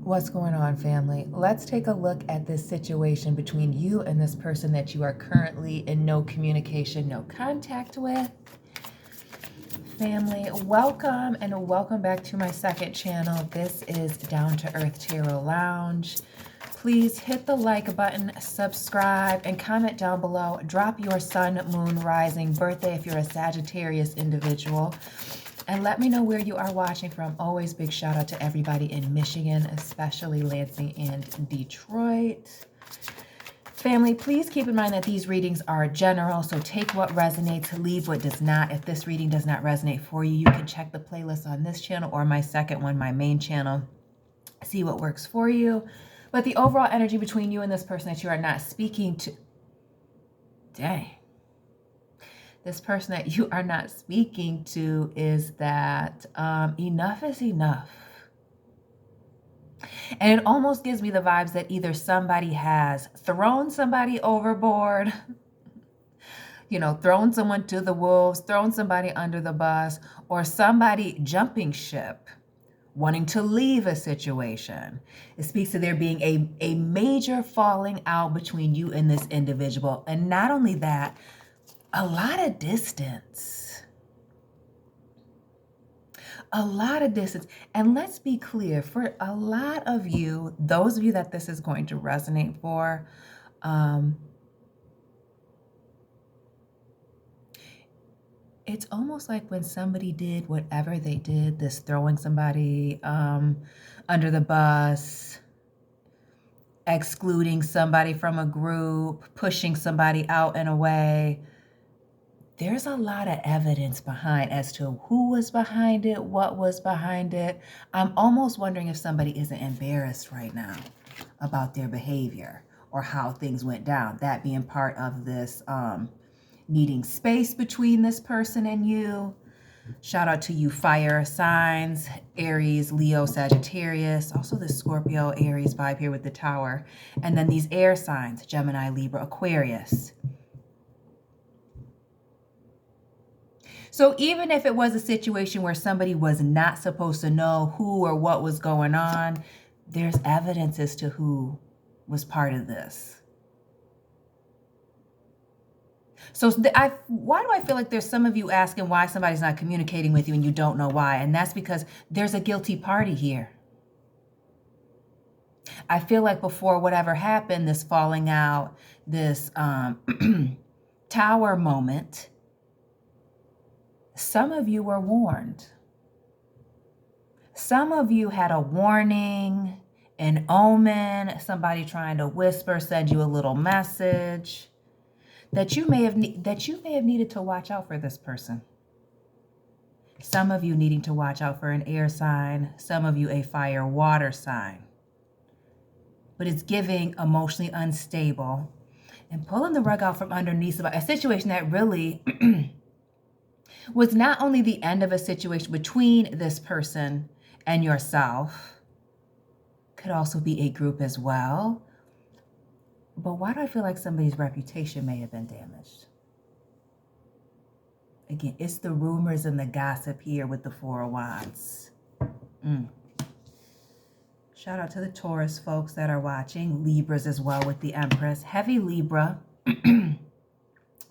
What's going on, family? Let's take a look at this situation between you and this person that you are currently in no communication, no contact with. Family, welcome and welcome back to my second channel. This is Down to Earth Tarot Lounge. Please hit the like button, subscribe, and comment down below. Drop your sun, moon, rising, birthday if you're a Sagittarius individual. And let me know where you are watching from. Always big shout out to everybody in Michigan, especially Lansing and Detroit. Family, please keep in mind that these readings are general, so take what resonates, leave what does not. If this reading does not resonate for you, you can check the playlist on this channel or my second one, my main channel. See what works for you. But the overall energy between you and this person that you are not speaking to, dang. This person that you are not speaking to is that enough is enough. And it almost gives me the vibes that either somebody has thrown somebody overboard, you know, thrown someone to the wolves, thrown somebody under the bus, or somebody jumping ship, wanting to leave a situation. It speaks to there being a major falling out between you and this individual. And not only that, a lot of distance. A lot of distance. And let's be clear, for a lot of you, those of you that this is going to resonate for, it's almost like when somebody did whatever they did, this throwing somebody under the bus, excluding somebody from a group, pushing somebody out and away. There's a lot of evidence behind as to who was behind it, what was behind it. I'm almost wondering if somebody isn't embarrassed right now about their behavior or how things went down. That being part of this needing space between this person and you. Shout out to you fire signs, Aries, Leo, Sagittarius. Also the Scorpio, Aries vibe here with the Tower. And then these air signs, Gemini, Libra, Aquarius. So even if it was a situation where somebody was not supposed to know who or what was going on, there's evidence as to who was part of this. So why do I feel like there's some of you asking why somebody's not communicating with you and you don't know why? And that's because there's a guilty party here. I feel like before whatever happened, this falling out, this tower moment, some of you were warned. Some of you had a warning, an omen, somebody trying to whisper, send you a little message that you may have needed to watch out for this person. Some of you needing to watch out for an air sign, some of you a fire water sign. But it's giving emotionally unstable and pulling the rug out from underneath a situation that really was not only the end of a situation between this person and yourself, could also be a group as well. But why do I feel like somebody's reputation may have been damaged? Again, it's the rumors and the gossip here with the Four of Wands. Shout out to the Taurus folks that are watching. Libras as well with the Empress. Heavy Libra.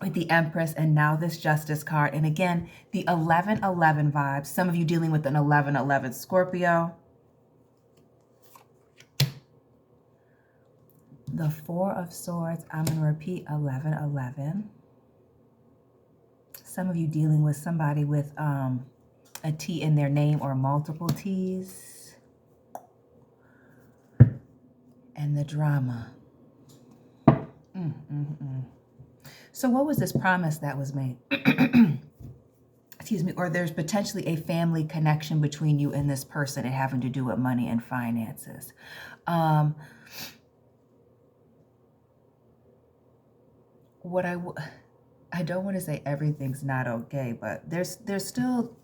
With the Empress and now this Justice card. And again, the 11-11 vibes. Some of you dealing with an 11-11 Scorpio. The Four of Swords. I'm going to repeat 11-11. Some of you dealing with somebody with a T in their name or multiple T's. And the drama. So what was this promise that was made? Excuse me. Or there's potentially a family connection between you and this person and having to do with money and finances. I don't want to say everything's not okay, but there's still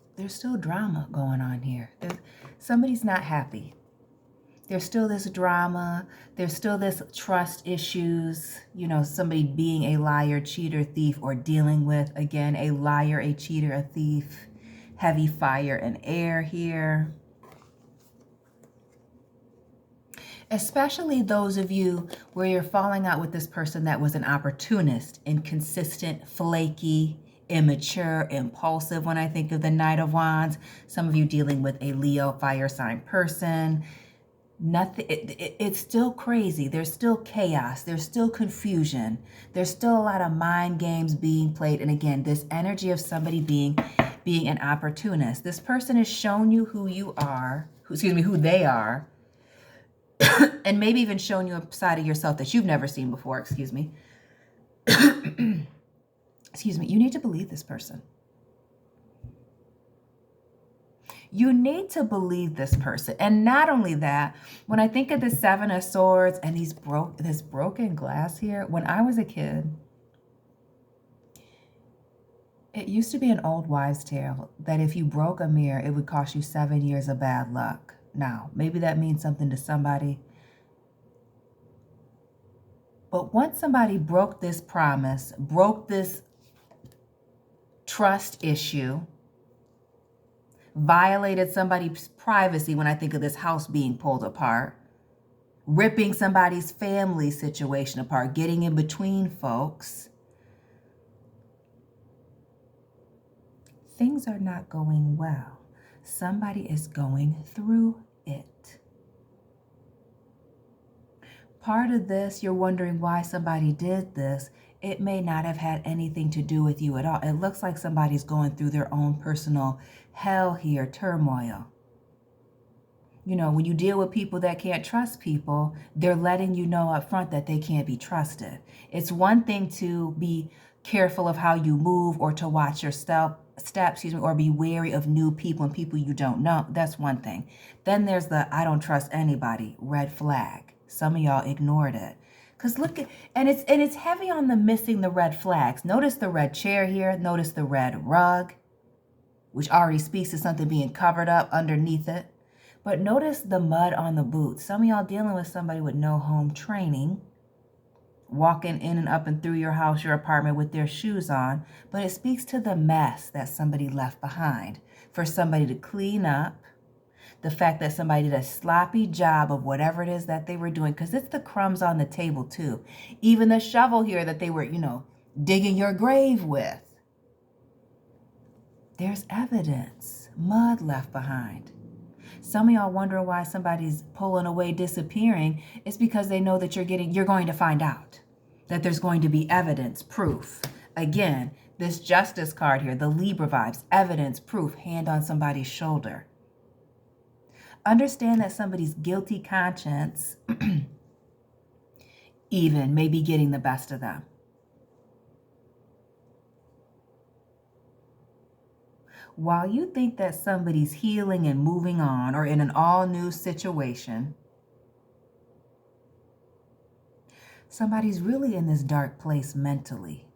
drama going on here. Somebody's not happy. There's still this drama. There's still this trust issues. You know, somebody being a liar, cheater, thief, or dealing with, again, a liar, a cheater, a thief. Heavy fire and air here. Especially those of you where you're falling out with this person that was an opportunist, inconsistent, flaky, immature, impulsive. When I think of the Knight of Wands, some of you dealing with a Leo fire sign person. Nothing. It's still crazy. There's still chaos. There's still confusion. There's still a lot of mind games being played. And again, this energy of somebody being an opportunist. This person has shown you who you are, who they are, and maybe even shown you a side of yourself that you've never seen before. Excuse me. Excuse me. You need to believe this person. You need to believe this person. And not only that, when I think of the Seven of Swords and this broken glass here, when I was a kid, it used to be an old wives' tale that if you broke a mirror, it would cost you 7 years of bad luck. Now, maybe that means something to somebody. But once somebody broke this promise, broke this trust issue, violated somebody's privacy, when I think of this house being pulled apart, ripping somebody's family situation apart, getting in between folks, things are not going well. Somebody is going through it. Part of this, you're wondering why somebody did this. It may not have had anything to do with you at all. It looks like somebody's going through their own personal hell here, turmoil. You know, when you deal with people that can't trust people, they're letting you know up front that they can't be trusted. It's one thing to be careful of how you move or to watch your steps, or be wary of new people and people you don't know. That's one thing. Then there's the I don't trust anybody, red flag. Some of y'all ignored it. Because look at, and it's heavy on the missing the red flags. Notice the red chair here. Notice the red rug, which already speaks to something being covered up underneath it. But notice the mud on the boots. Some of y'all dealing with somebody with no home training, walking in and up and through your house, your apartment with their shoes on. But it speaks to the mess that somebody left behind for somebody to clean up. The fact that somebody did a sloppy job of whatever it is that they were doing, because it's the crumbs on the table too. Even the shovel here that they were, digging your grave with. There's evidence, mud left behind. Some of y'all wondering why somebody's pulling away, disappearing. It's because they know that you're going to find out, that there's going to be evidence, proof. Again, this Justice card here, the Libra vibes, evidence, proof, hand on somebody's shoulder. Understand that somebody's guilty conscience even may be getting the best of them. While you think that somebody's healing and moving on or in an all-new situation, somebody's really in this dark place mentally,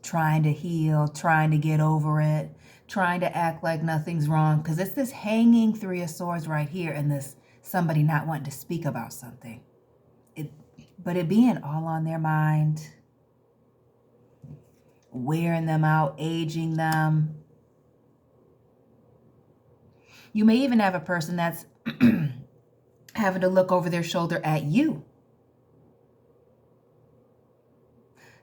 trying to heal, trying to get over it, trying to act like nothing's wrong, because it's this hanging Three of Swords right here and this somebody not wanting to speak about something. But it being all on their mind, wearing them out, aging them. You may even have a person that's having to look over their shoulder at you.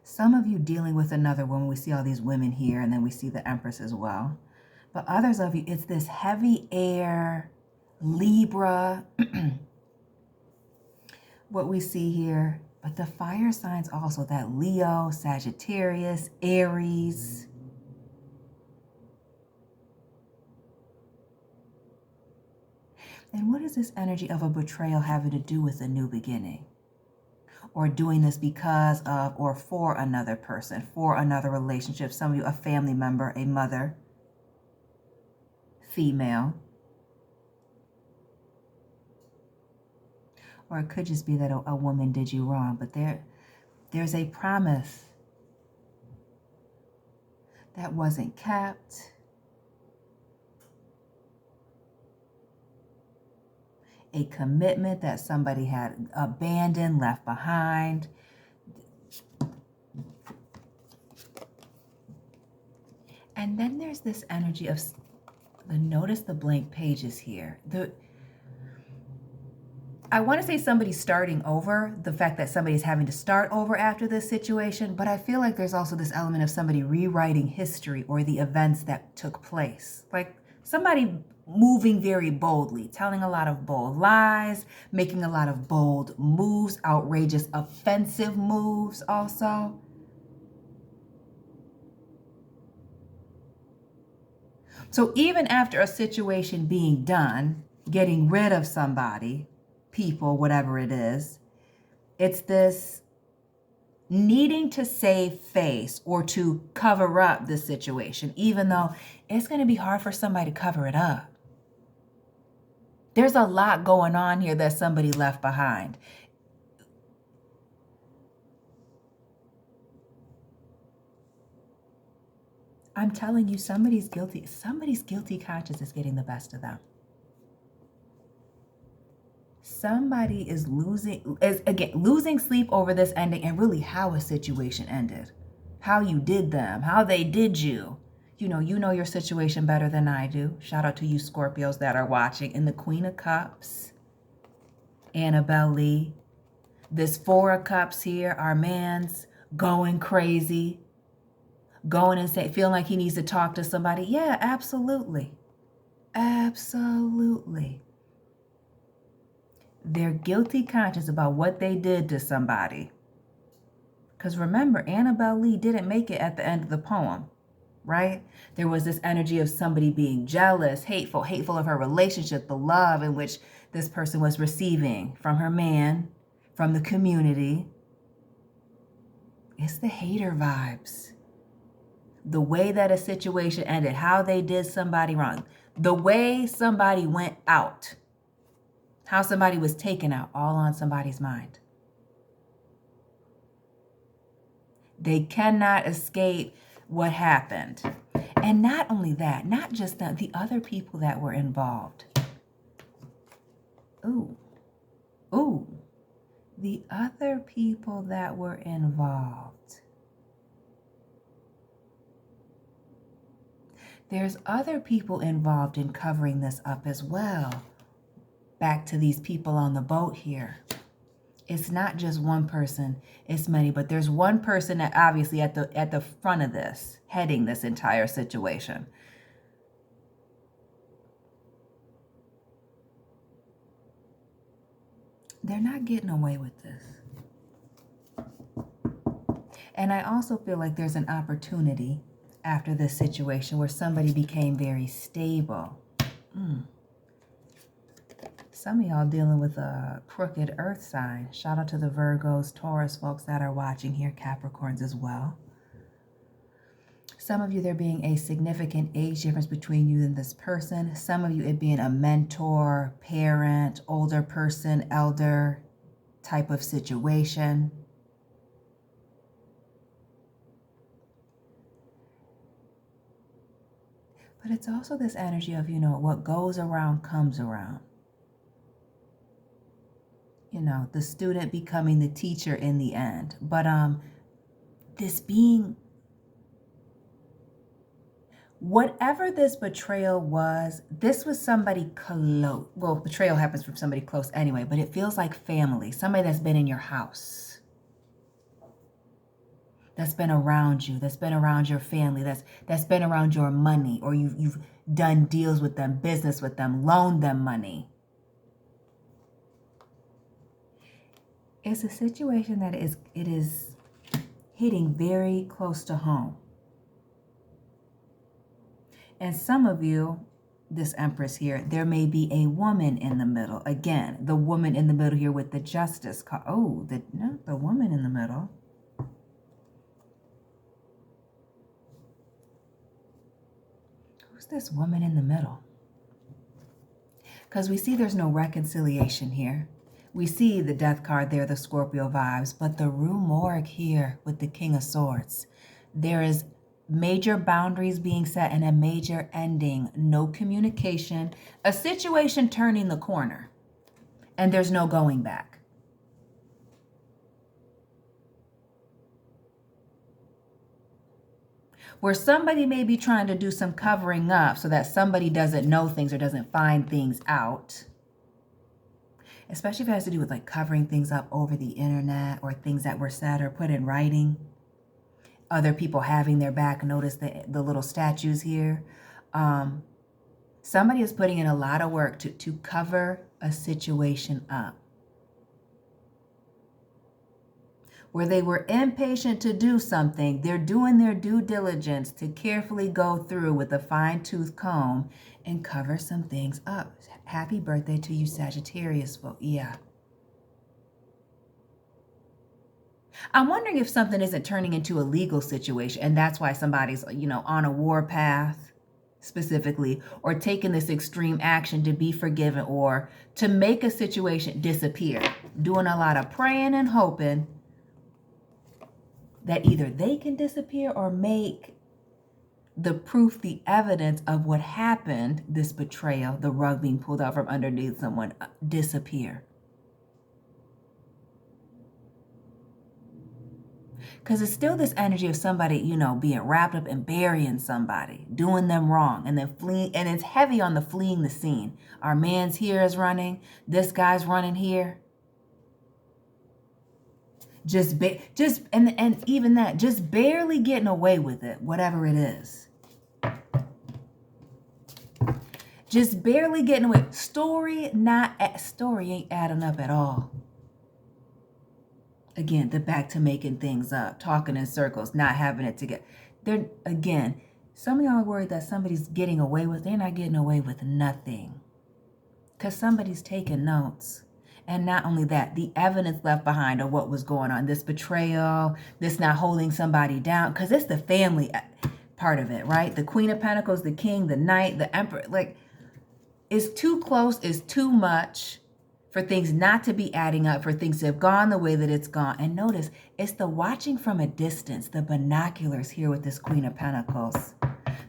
Some of you dealing with another woman. We see all these women here, and then we see the Empress as well. But others of you, it's this heavy air, Libra, what we see here. But the fire signs also, that Leo, Sagittarius, Aries. And what is this energy of a betrayal having to do with a new beginning? Or doing this because of or for another person, for another relationship. Some of you, a family member, a mother, female. Or it could just be that a woman did you wrong. But there's a promise that wasn't kept. A commitment that somebody had abandoned, left behind. And then there's this energy of, notice the blank pages here. I want to say somebody's starting over, the fact that somebody's having to start over after this situation, but I feel like there's also this element of somebody rewriting history or the events that took place. Like somebody moving very boldly, telling a lot of bold lies, making a lot of bold moves, outrageous, offensive moves also. So even after a situation being done, getting rid of somebody, people, whatever it is, it's this needing to save face or to cover up the situation, even though it's going to be hard for somebody to cover it up. There's a lot going on here that somebody left behind. I'm telling you, somebody's guilty. Somebody's guilty conscience is getting the best of them. Somebody is losing sleep over this ending and really how a situation ended. How you did them, how they did you. You know your situation better than I do. Shout out to you Scorpios that are watching. And the Queen of Cups, Annabelle Lee. This Four of Cups here, our man's going crazy. Going and feeling like he needs to talk to somebody. Yeah, absolutely. Absolutely. Their guilty conscience about what they did to somebody. Because remember, Annabelle Lee didn't make it at the end of the poem, right? There was this energy of somebody being jealous, hateful of her relationship, the love in which this person was receiving from her man, from the community. It's the hater vibes. The way that a situation ended, how they did somebody wrong, the way somebody went out, how somebody was taken out, all on somebody's mind. They cannot escape what happened. And not only that, not just that, the other people that were involved. Ooh, the other people that were involved. There's other people involved in covering this up as well. Back to these people on the boat here. It's not just one person, it's many, but there's one person that obviously at the front of this, heading this entire situation. They're not getting away with this. And I also feel like there's an opportunity after this situation where somebody became very stable. Some of y'all dealing with a crooked earth sign. Shout out to the Virgos, Taurus folks that are watching here, Capricorns as well. Some of you, there being a significant age difference between you and this person. Some of you, it being a mentor, parent, older person, elder type of situation. But it's also this energy of, what goes around comes around. The student becoming the teacher in the end. But this being, whatever this betrayal was, this was somebody close. Well, betrayal happens from somebody close anyway, but it feels like family. Somebody that's been in your house. That's been around you. That's been around your family. That's been around your money. Or you've done deals with them, business with them, loaned them money. It's a situation that it is hitting very close to home. And some of you, this Empress here, there may be a woman in the middle. Again, the woman in the middle here with the Justice card. Oh, the woman in the middle. Who's this woman in the middle? Because we see there's no reconciliation here. We see the Death card there, the Scorpio vibes, but the Rue Morgue here with the King of Swords. There is major boundaries being set and a major ending. No communication. A situation turning the corner. And there's no going back. Where somebody may be trying to do some covering up so that somebody doesn't know things or doesn't find things out. especially if it has to do with like covering things up over the internet or things that were said or put in writing. Other people having their back. Notice the little statues here. Somebody is putting in a lot of work to cover a situation up, where they were impatient to do something. They're doing their due diligence to carefully go through with a fine-tooth comb and cover some things up. Happy birthday to you, Sagittarius. Well, yeah. I'm wondering if something isn't turning into a legal situation, and that's why somebody's, on a war path specifically, or taking this extreme action to be forgiven or to make a situation disappear. Doing a lot of praying and hoping that either they can disappear or make the proof, the evidence of what happened, this betrayal, the rug being pulled out from underneath someone, disappear. Because it's still this energy of somebody, being wrapped up and burying somebody, doing them wrong, and then fleeing. And it's heavy on the fleeing the scene. Our man's here is running. This guy's running here. And even that, just barely getting away with it, whatever it is. Just barely getting away. Story ain't adding up at all. Again, the back to making things up, talking in circles, not having it together. Some of y'all are worried that somebody's getting away with. They're not getting away with nothing. Because somebody's taking notes. And not only that, the evidence left behind of what was going on. This betrayal, this not holding somebody down. Because it's the family part of it, right? The Queen of Pentacles, the King, the Knight, the Emperor. Like, it's too close, it's too much for things not to be adding up, for things to have gone the way that it's gone. And notice, it's the watching from a distance, the binoculars here with this Queen of Pentacles.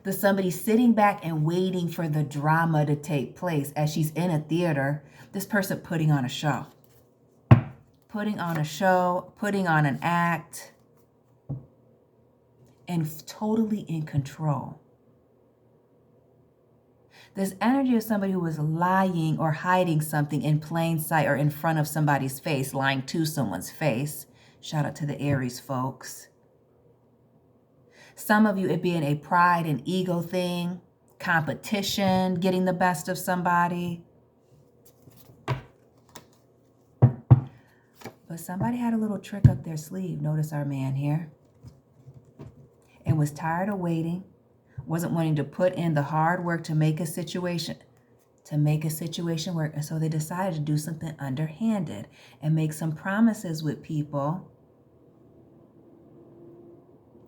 The somebody sitting back and waiting for the drama to take place as she's in a theater. This person putting on a show. Putting on a show, putting on an act, and totally in control. This energy of somebody who was lying or hiding something in plain sight or in front of somebody's face, lying to someone's face. Shout out to the Aries folks. Some of you, it being a pride and ego thing, competition, getting the best of somebody. But somebody had a little trick up their sleeve. Notice our man here. And was tired of waiting. Wasn't wanting to put in the hard work to make a situation work. And so they decided to do something underhanded and make some promises with people,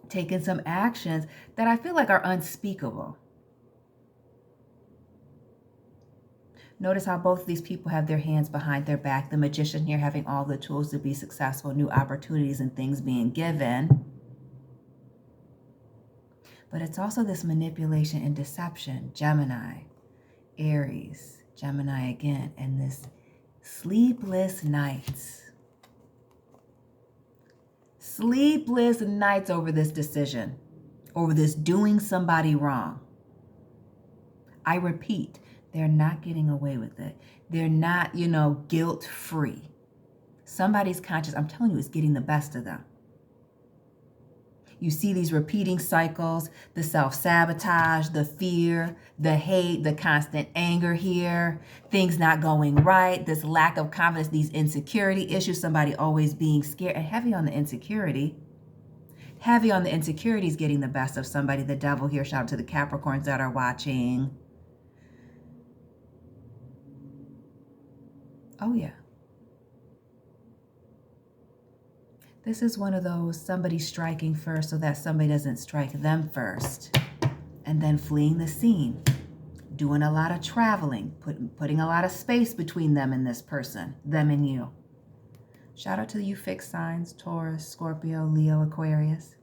taking some actions that I feel like are unspeakable. Notice how both of these people have their hands behind their back. The Magician here having all the tools to be successful, new opportunities and things being given. But it's also this manipulation and deception. Gemini, Aries, Gemini again, and this sleepless nights. Sleepless nights over this decision, over this doing somebody wrong. I repeat, they're not getting away with it. They're not, guilt-free. Somebody's conscience, I'm telling you, is getting the best of them. You see these repeating cycles, the self-sabotage, the fear, the hate, the constant anger here, things not going right, this lack of confidence, these insecurity issues, somebody always being scared, and heavy on the insecurity. Heavy on the insecurities getting the best of somebody. The Devil here, shout out to the Capricorns that are watching. Oh, yeah. This is one of those somebody striking first so that somebody doesn't strike them first. And then fleeing the scene. Doing a lot of traveling. Putting a lot of space between them and this person. Them and you. Shout out to you fixed signs. Taurus, Scorpio, Leo, Aquarius.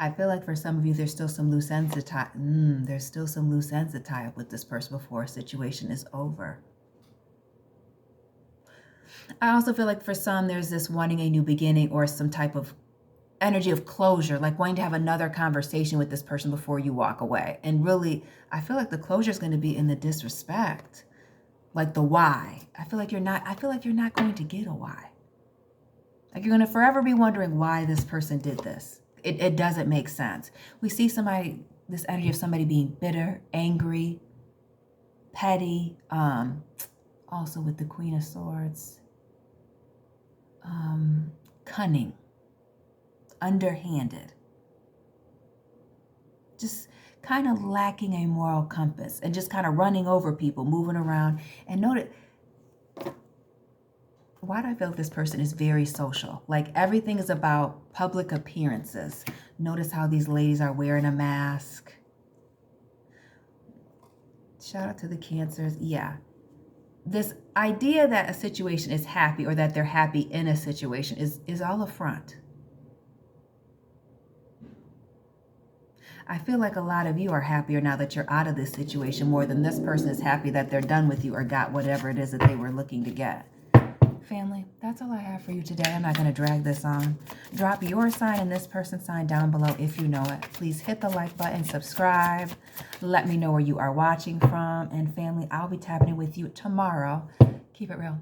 I feel like for some of you, there's still some loose ends to tie. There's still some loose ends to tie up with this person before a situation is over. I also feel like for some, there's this wanting a new beginning or some type of energy of closure, like wanting to have another conversation with this person before you walk away. And really, I feel like the closure is going to be in the disrespect, like the why. I feel like you're not going to get a why. Like you're going to forever be wondering why this person did this. It doesn't make sense. We see somebody, this energy of somebody being bitter, angry, petty, also with the Queen of Swords, cunning, underhanded, just kind of lacking a moral compass and just kind of running over people, moving around. And notice, why do I feel like this person is very social? Like everything is about public appearances. Notice how these ladies are wearing a mask. Shout out to the Cancers. Yeah. This idea that a situation is happy or that they're happy in a situation is all a front. I feel like a lot of you are happier now that you're out of this situation more than this person is happy that they're done with you or got whatever it is that they were looking to get. Family, that's all I have for you today. I'm not going to drag this on. Drop your sign and this person's sign down below if you know it. Please hit the like button, subscribe. Let me know where you are watching from. And family, I'll be tapping in with you tomorrow. Keep it real.